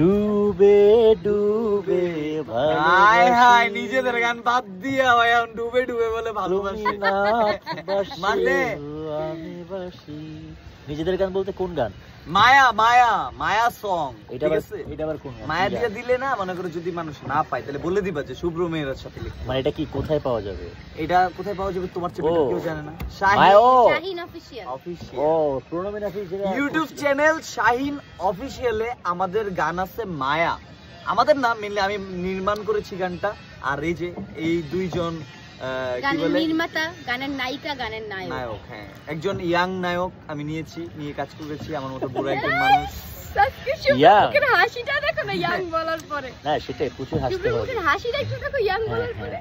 ডুবে ডুবে হায় হায় নিজেদের গান বাদ দিয়া ভাই এখন ডুবে ডুবে বলে ভালোবাসি মানে আমি বাসি। নিজেদের গান বলতে কোন গান? মায়া মায়া মায়া সং। এটা আবার কোন গান? মায়া দিয়ে দিলে না, মনে করো যদি মানুষ না পায় তাহলে বলে দিবা যে শুভ্র মেয়ের সাথে লিখতে। মানে এটা কি কোথায় পাওয়া যাবে? এটা কোথায় পাওয়া যাবে তোমার চেয়ে কেউ জানে না। শাহিন অফিশিয়াল। ও প্রণমিন অফিশিয়াল ইউটিউব চ্যানেল শাহিন অফিশিয়ালে আমাদের গান আছে মায়া। আমাদের না, মেনলি আমি নির্মাণ করেছি গানটা। আর এই যে এই দুইজন গানের নির্মাতা, গানের নায়িকা, গানের নায়ক। হ্যাঁ, একজন ইয়াং নায়ক আমি নিয়ে কাজ করেছি। আমার মতো বুড়ো একজন মানুষ। হাসিটা দেখো না ইয়াং বলার পরে। না সেটাই প্রচুর হাসতে হবে। হাসিটা একটু দেখো ইয়াং বলার পরে।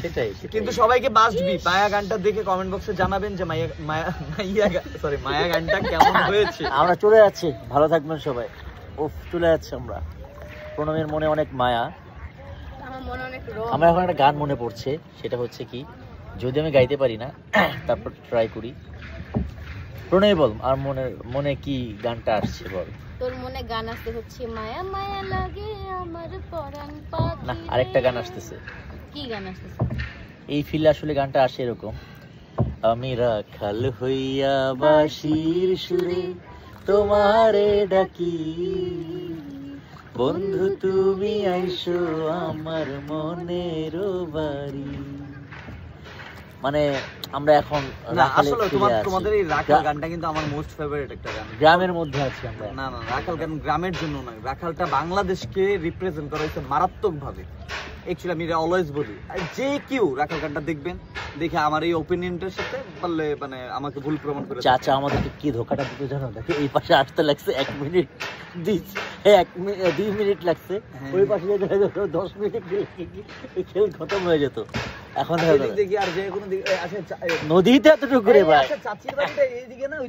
সেটাই। কিন্তু সবাইকে মাস্ট বি মায়া গানটা দেখে কমেন্ট বক্সে জানাবেন যে মায়া গানটা কেমন হয়েছে। আমরা চলে যাচ্ছি, ভালো থাকবেন সবাই। চলে যাচ্ছি আমরা। প্রণমের মনে অনেক মায়া, আমার এখন একটা গান মনে পড়ছে। সেটা হচ্ছে কি, যদি আমি গাইতে পারি না তারপর ট্রাই করি। প্রণয় বল, আর মনে কি গানটা আসছে বল। তোর মনে গান আসতে হচ্ছে মায়া মায়া লাগে আমার পরাণ পাখি। না, আরেকটা গান আসতেছে। কি গান আসতেছে? এই ফিল আসলে গানটা আসে এরকম, আমি রাখাল হইয়া বাঁশির সুরে তোমারে ডাকি, বন্ধু তুমি আইসো আমার মনের বাড়ি। মানে আমরা এখন আসলে তোমাদের এই রাখাল গানটা কিন্তু আমার মোস্ট ফেভারিট একটা গান। গ্রামের মধ্যে আছি আমরা। না রাখাল গান গ্রামের জন্য নয়, রাখালটা বাংলাদেশকে রিপ্রেজেন্ট করা হয়েছে মারাত্মক ভাবে। অ্যাকচুয়ালি আমি অলওয়েজ বলি, যে কেউ রাখাল গানটা দেখবেন, দেখে আমার এই ওপিনিয়নটার সাথে পারলে মানে আমাকে ভুল প্রমাণ করে। চাচা আমাদেরকে কি ধোকাটা দিতে জানো? দেখে এই পাশে আসতে লাগছে 1 মিনিট, 2 মিনিট লাগছে। ওই পাশে 10 মিনিট খেল খতম হয়ে যেত। এখন দেখি আর যে কোনো দিকে নদীতে এতটুকু করে ভাই। চাচির বাড়িটা এইদিকে না, ওই